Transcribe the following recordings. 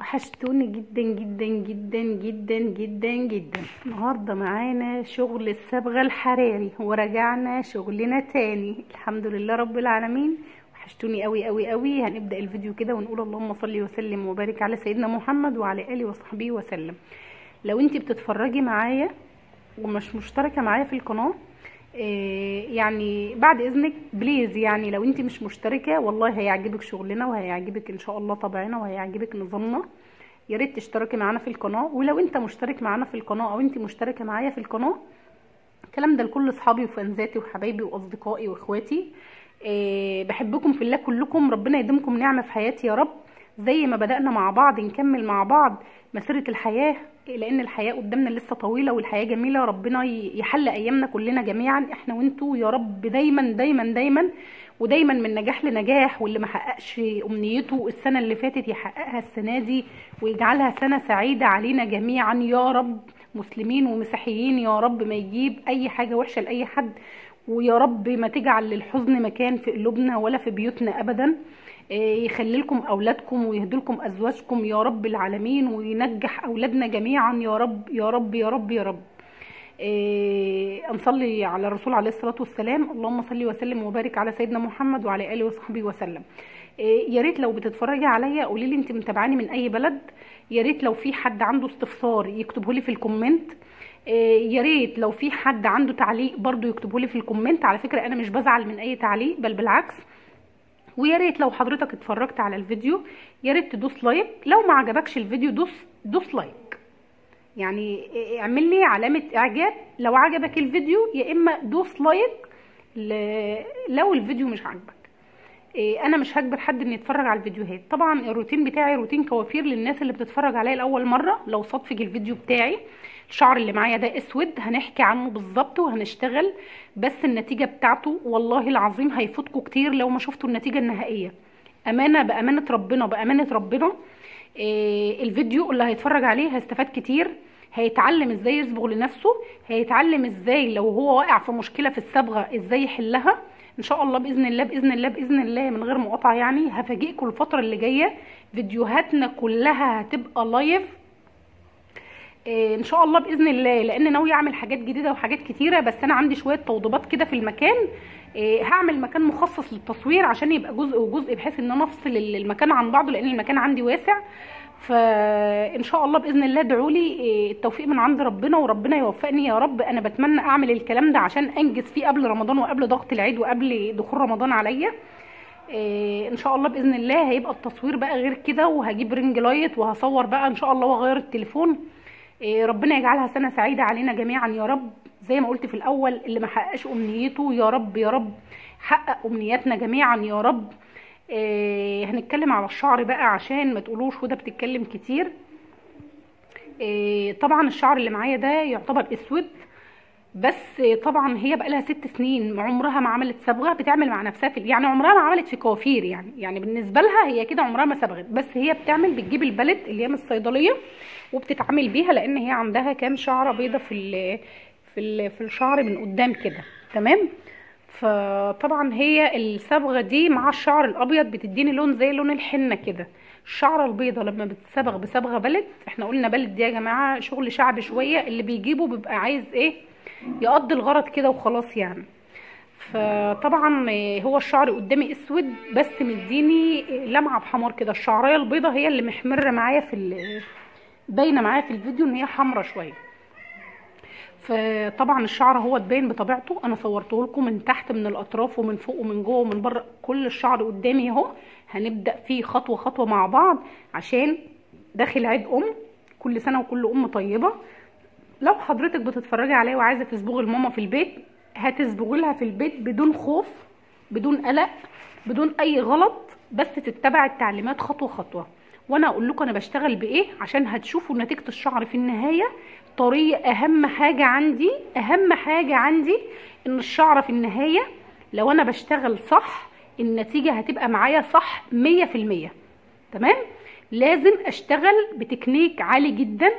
وحشتوني جدا جدا جدا جدا جدا جدا. النهارده معانا شغل الصبغة الحراري ورجعنا شغلنا تاني، الحمد لله رب العالمين. وحشتوني قوي قوي قوي. هنبدأ الفيديو كده ونقول اللهم صل وسلم وبارك على سيدنا محمد وعلى آله وصحبه وسلم. لو انتي بتتفرجي معايا ومش مشتركة معايا في القناة، يعني بعد اذنك بليز، يعني لو انت مش مشتركه والله هيعجبك شغلنا وهيعجبك ان شاء الله طبعنا وهيعجبك نظامنا. يا ريت تشتركي معانا في القناه، ولو انت مشترك معانا في القناه او انت مشتركه معايا في القناه، الكلام ده لكل اصحابي وفانزاتي وحبايبي واصدقائي واخواتي. بحبكم في الله كلكم، ربنا يديمكم نعمه في حياتي يا رب. زي ما بدأنا مع بعض نكمل مع بعض مسيرة الحياة، لأن الحياة قدامنا لسه طويلة والحياة جميلة. ربنا يحل أيامنا كلنا جميعا احنا وانتوا يا رب، دايما دايما دايما ودايما من نجاح لنجاح. واللي ما حققش أمنيته السنة اللي فاتت يحققها السنة دي، ويجعلها سنة سعيدة علينا جميعا يا رب، مسلمين ومسيحيين. يا رب ما يجيب أي حاجة وحشة لأي حد، ويا رب ما تجعل للحزن مكان في قلوبنا ولا في بيوتنا أبدا. يخلي لكم اولادكم ويهدي لكم ازواجكم يا رب العالمين، وينجح اولادنا جميعا يا رب يا رب يا رب يا رب. نصلي على الرسول عليه الصلاه والسلام. اللهم صل وسلم وبارك على سيدنا محمد وعلى اله وصحبه وسلم. يا ريت لو بتتفرجي عليا قولي لي انت متابعاني من اي بلد. يا ريت لو في حد عنده استفسار يكتبه لي في الكومنت. يا ريت لو في حد عنده تعليق برضو يكتبه لي في الكومنت. على فكره انا مش بزعل من اي تعليق، بل بالعكس. ويا ريت لو حضرتك اتفرجت على الفيديو يا ريت تدوس لايك. لو ما عجبكش الفيديو دوس لايك، يعني اعمل لي علامة اعجاب لو عجبك الفيديو، يا اما دوس لايك لو الفيديو مش عاجبك. انا مش هجبر حد ان يتفرج على الفيديوهات. طبعا الروتين بتاعي روتين كوافير للناس اللي بتتفرج عليا لاول مره. لو صدفك الفيديو بتاعي، الشعر اللي معايا ده اسود، هنحكي عنه بالظبط وهنشتغل، بس النتيجه بتاعته والله العظيم هيفوتكم كتير لو ما شفتوا النتيجه النهائيه. امانه بامانه ربنا بامانه ربنا. الفيديو اللي هيتفرج عليه هيستفاد كتير، هيتعلم ازاي يصبغ لنفسه، هيتعلم ازاي لو هو واقع في مشكله في الصبغه ازاي يحلها ان شاء الله باذن الله باذن الله باذن الله من غير مقاطعه. يعني هفاجئكم الفتره اللي جايه فيديوهاتنا كلها هتبقى لايف ان شاء الله باذن الله، لان ناوي اعمل حاجات جديده وحاجات كتيره. بس انا عندي شويه توضيبات كده في المكان. هعمل مكان مخصص للتصوير عشان يبقى جزء وجزء، بحيث ان انا افصل المكان عن بعضه، لان المكان عندي واسع. فان شاء الله باذن الله ادعوا لي التوفيق من عند ربنا وربنا يوفقني يا رب. انا بتمنى اعمل الكلام ده عشان انجز فيه قبل رمضان وقبل ضغط العيد وقبل دخول رمضان عليا. ان شاء الله باذن الله هيبقى التصوير بقى غير كده، وهجيب رينج لايت وهصور بقى ان شاء الله واغير التليفون. ربنا يجعلها سنه سعيده علينا جميعا يا رب. زي ما قلت في الاول، اللي ما حققش امنيته يا رب يا رب حقق امنياتنا جميعا يا رب. هنتكلم على الشعر بقى عشان ما تقولوش وده بتتكلم كتير. طبعا الشعر اللي معايا ده يعتبر اسود، بس طبعا هي بقى لها 6 سنين عمرها ما عملت صبغه. بتعمل مع نفسها يعني عمرها ما عملت في كوافير، يعني بالنسبه لها هي كده عمرها ما صبغت. بس هي بتجيب البلد اللي هي من الصيدليه وبتتعامل بيها، لان هي عندها كام شعره بيضه في الشعر من قدام كده. تمام. فطبعا هي الصبغه دي مع الشعر الابيض بتديني لون زي لون الحنه كده. الشعره البيضه لما بتتصبغ بصبغه بلد، احنا قلنا بلد دي يا جماعه شغل شعبي شويه، اللي بيجيبه بيبقى عايز ايه؟ يقضي الغرض كده وخلاص يعني. فطبعا هو الشعر قدامي اسود بس مديني لمعه بحمار كده. الشعريه البيضه هي اللي محمره معايا باينه معايا في الفيديو ان هي حمرا شويه. فطبعا الشعر هو تبين بطبيعته. انا صورته لكم من تحت من الاطراف ومن فوق ومن جوه ومن بره، كل الشعر قدامي اهو. هنبدا فيه خطوه خطوه مع بعض عشان داخل عيد كل سنه وكل طيبه. لو حضرتك بتتفرجي عليا وعايزه تصبغي لماما في البيت، هتصبغي لها في البيت بدون خوف بدون قلق بدون اي غلط، بس تتبع التعليمات خطوه خطوه. وانا اقول لكم انا بشتغل بايه عشان هتشوفوا نتيجه الشعر في النهايه طريه. اهم حاجه عندي ان الشعر في النهايه لو انا بشتغل صح النتيجه هتبقى معايا صح 100%. تمام. لازم اشتغل بتكنيك عالي جدا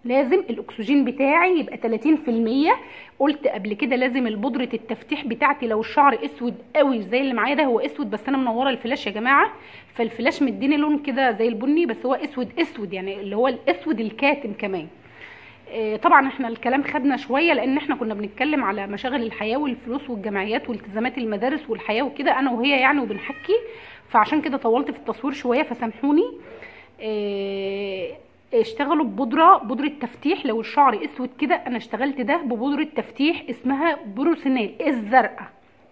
لازم الاكسجين بتاعي يبقى 30%. قلت قبل كده لازم البودره التفتيح بتاعتي لو الشعر اسود قوي زي اللي معايا ده، هو اسود بس انا منوره الفلاش يا جماعه، فالفلاش مديني لون كده زي البني، بس هو اسود يعني اللي هو الاسود الكاتم كمان. طبعا احنا الكلام خدنا شويه لان احنا كنا بنتكلم على مشاغل الحياه والفلوس والجمعيات والتزامات المدارس والحياه وكده، انا وهي يعني وبنحكي، فعشان كده طولت في التصوير شويه فسامحوني. اشتغلوا بودره تفتيح لو الشعر اسود كده. انا اشتغلت ده ببودره تفتيح اسمها بروسينيل الزرقاء،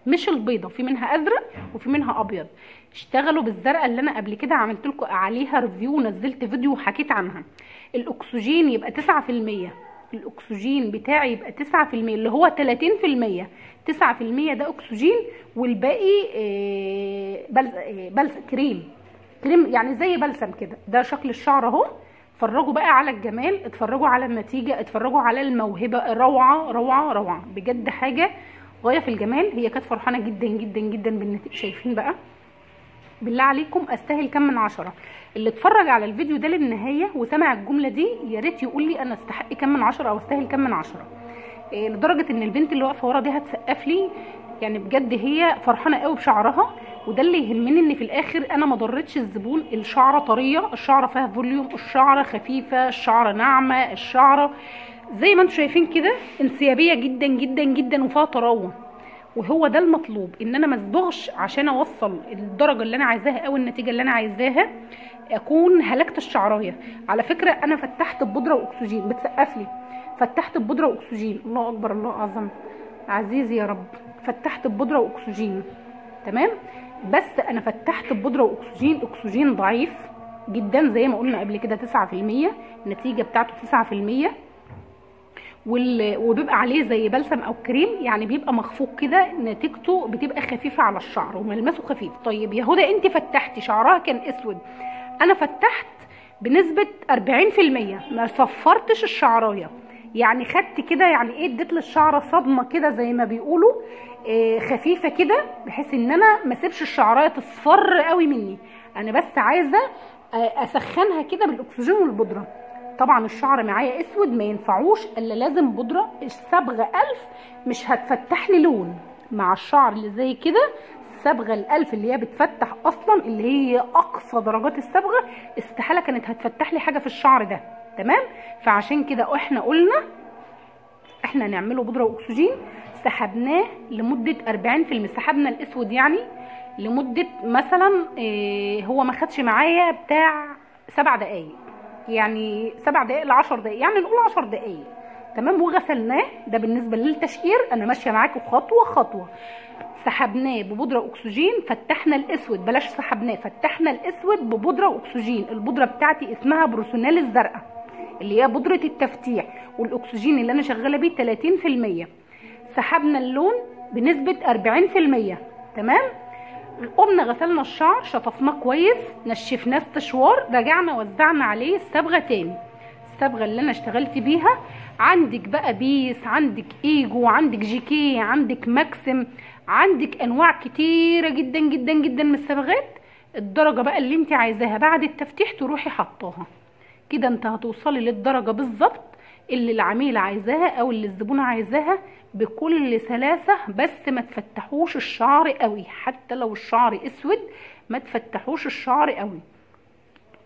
مش البيضه، في منها ازرق وفي منها ابيض. اشتغلوا بالزرقاء اللي انا قبل كده عملت لكم عليها ريفيو ونزلت فيديو وحكيت عنها. الاكسجين يبقى 9%، الاكسجين بتاعي يبقى 9%، اللي هو 30%. 9% ده اكسجين والباقي كريم يعني زي بلسم كده. ده شكل الشعر اهو. اتفرجوا بقى على الجمال، اتفرجوا على النتيجه، اتفرجوا على الموهبه. روعه روعه روعه بجد، حاجه غايه في الجمال. هي كانت فرحانه جدا جدا جدا بالنتيجه. شايفين بقى؟ بالله عليكم استاهل كام من 10؟ اللي اتفرج على الفيديو ده للنهايه وسمع الجمله دي يا ريت يقول لي انا استحق كام من 10 او استاهل كام من 10. لدرجه ان البنت اللي واقفه ورا دي هتسقف لي، يعني بجد هي فرحانه قوي بشعرها. وده اللي يهمني، ان في الاخر انا ما ضرتش الزبون. الشعره طريه، الشعره فيها فوليوم، الشعره خفيفه، الشعره ناعمه، الشعره زي ما انتم شايفين كده انسيابيه جدا جدا جدا وفيها طراوه. وهو ده المطلوب، ان انا ما اصبغش عشان اوصل الدرجه اللي انا عايزاها او النتيجه اللي انا عايزاها، اكون هلكت الشعرايه. على فكره انا فتحت ببودره واكسجين، بتسقف لي، فتحت ببودره واكسجين. الله اكبر، الله اعظم، عزيزي يا رب. فتحت ببودره واكسجين تمام، بس انا فتحت ببودره واكسجين، اكسجين ضعيف جدا زي ما قلنا قبل كده 9%، النتيجه بتاعته 9%، وبيبقى عليه زي بلسم او كريم، يعني بيبقى مخفوق كده، نتيجته بتبقى خفيفه على الشعر وملمسه خفيف. طيب يا هدى انت فتحتي شعرها كان اسود، انا فتحت بنسبه 40%، ما صفرتش الشعرايه، يعني خدت كده يعني ايه، اديت للشعره صدمه كده زي ما بيقولوا خفيفه كده، بحيث ان انا ما اسيبش الشعرايه تصفر قوي مني. انا بس عايزه اسخنها كده بالاكسجين والبودره. طبعا الشعر معايا اسود ما ينفعوش الا لازم بودره. الصبغه 1000 مش هتفتح لي لون مع الشعر اللي زي كده. الصبغه ال1000 اللي هي بتفتح اصلا، اللي هي اقصى درجات الصبغه، استحاله كانت هتفتح لي حاجه في الشعر ده تمام. فعشان كده احنا قلنا احنا نعمله بودره واكسجين. سحبناه لمده 40%، سحبنا الاسود يعني لمده مثلا هو ما خدش معايا بتاع 7 دقايق، يعني 7 دقايق ل 10 دقايق، يعني نقول 10 دقايق تمام. وغسلناه، ده بالنسبه للتشقير، انا ماشيه معاكم خطوه خطوه. سحبناه ببودره اكسجين، فتحنا الاسود، بلاش سحبناه، فتحنا الاسود ببودره واكسجين. البودره بتاعتي اسمها بروسونال الزرقاء اللي هي بودره التفتيح، والاكسجين اللي انا شغاله بيه 30%. سحبنا اللون بنسبه 40% تمام. قمنا غسلنا الشعر، شطفناه كويس، نشفناه استشوار، رجعنا وزعنا عليه الصبغه تاني، الصبغه اللي انا اشتغلت بيها. عندك بقى بيس، عندك ايجو، عندك جيكي، عندك ماكسيم، عندك انواع كتيره جدا جدا جدا من الصبغات. الدرجه بقى اللي انت عايزاها بعد التفتيح تروحي حطاها كده، انت هتوصلي للدرجه بالظبط اللي العميله عايزاها او اللي الزبونه عايزاها بكل سلاسه. بس ما تفتحوش الشعر قوي، حتى لو الشعر اسود ما تفتحوش الشعر قوي.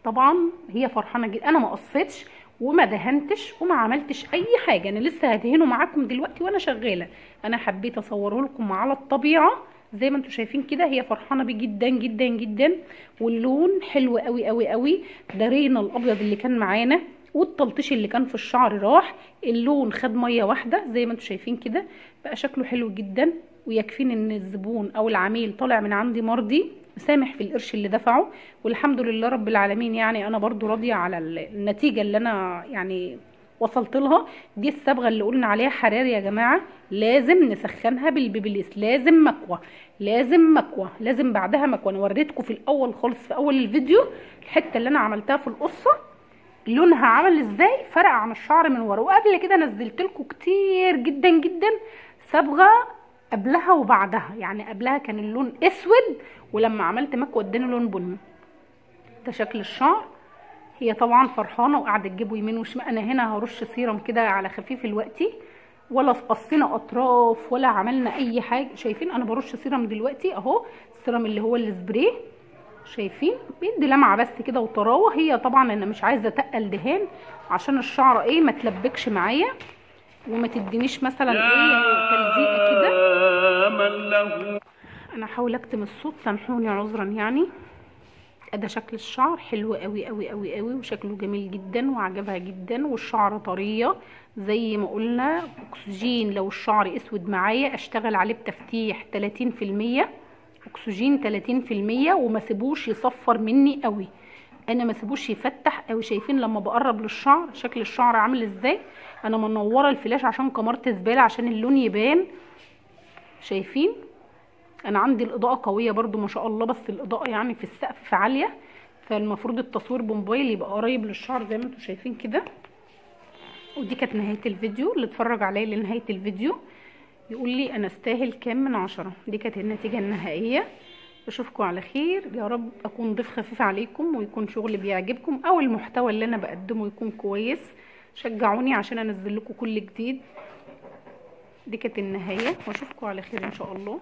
طبعا هي فرحانه جدا، انا ما قصيتش وما دهنتش وما عملتش اي حاجه، انا لسه هدهنه معاكم دلوقتي وانا شغاله. انا حبيت اصوره لكم على الطبيعه زي ما انتم شايفين كده. هي فرحانه بيه جدا جدا جدا، واللون حلو قوي قوي قوي. دارينا الابيض اللي كان معانا والتلطيش اللي كان في الشعر راح، اللون خد ميه واحده زي ما انتم شايفين كده، بقى شكله حلو جدا. ويكفيني ان الزبون او العميل طالع من عندي مرضي مسامح في القرش اللي دفعه، والحمد لله رب العالمين. يعني انا برضو راضيه على النتيجه اللي انا يعني وصلت لها. دي الصبغه اللي قلنا عليها حراري يا جماعه، لازم نسخنها بالبيبليس، لازم مكوى، لازم مكوى، لازم بعدها مكوى. انا وريتكم في الاول خالص في اول الفيديو الحته اللي انا عملتها في القصه لونها عمل ازاي، فرق عن الشعر من ورا. وقبل كده نزلت لكم كتير جدا جدا صبغه قبلها وبعدها، يعني قبلها كان اللون اسود ولما عملت مكوى اداني لون بني. ده شكل الشعر. هي طبعا فرحانه وقاعده تجيبه يمين وشمال. انا هنا هرش سيرم كده على خفيف دلوقتي، ولا قصينا اطراف ولا عملنا اي حاجه. شايفين انا برش سيرم دلوقتي اهو، السيرم اللي هو السبراي. شايفين بيدي لمعه بس كده وطراوه. هي طبعا انا مش عايزه اتقل دهان عشان الشعر ايه ما تلبكش معايا وما تدينيش مثلا ايه تلزيقه كده. انا هحاول اكتم الصوت، سامحوني عذرا يعني. ده شكل الشعر حلو قوي قوي قوي قوي، وشكله جميل جدا وعجبها جدا، والشعر طريه زي ما قلنا. اكسجين لو الشعر اسود معايا اشتغل عليه بتفتيح 30%، اكسجين 30%، وما سيبوش يصفر مني قوي. انا ما سيبوش يفتح قوي. شايفين لما بقرب للشعر شكل الشعر عامل ازاي؟ انا منوره الفلاش عشان كمرت زباله عشان اللون يبان. شايفين انا عندي الاضاءه قويه برضو ما شاء الله، بس الاضاءه يعني في السقف عاليه، فالمفروض التصوير بموبايل يبقى قريب للشعر زي ما انتم شايفين كده. ودي كانت نهايه الفيديو. اللي اتفرج عليا لنهايه الفيديو يقول لي انا استاهل كام من 10. دي كانت النتيجه النهائيه. اشوفكم على خير يا رب. اكون ضيف خفيف عليكم ويكون شغل بيعجبكم، او المحتوى اللي انا بقدمه يكون كويس. شجعوني عشان انزل لكم كل جديد. دي كانت النهايه، واشوفكم على خير ان شاء الله.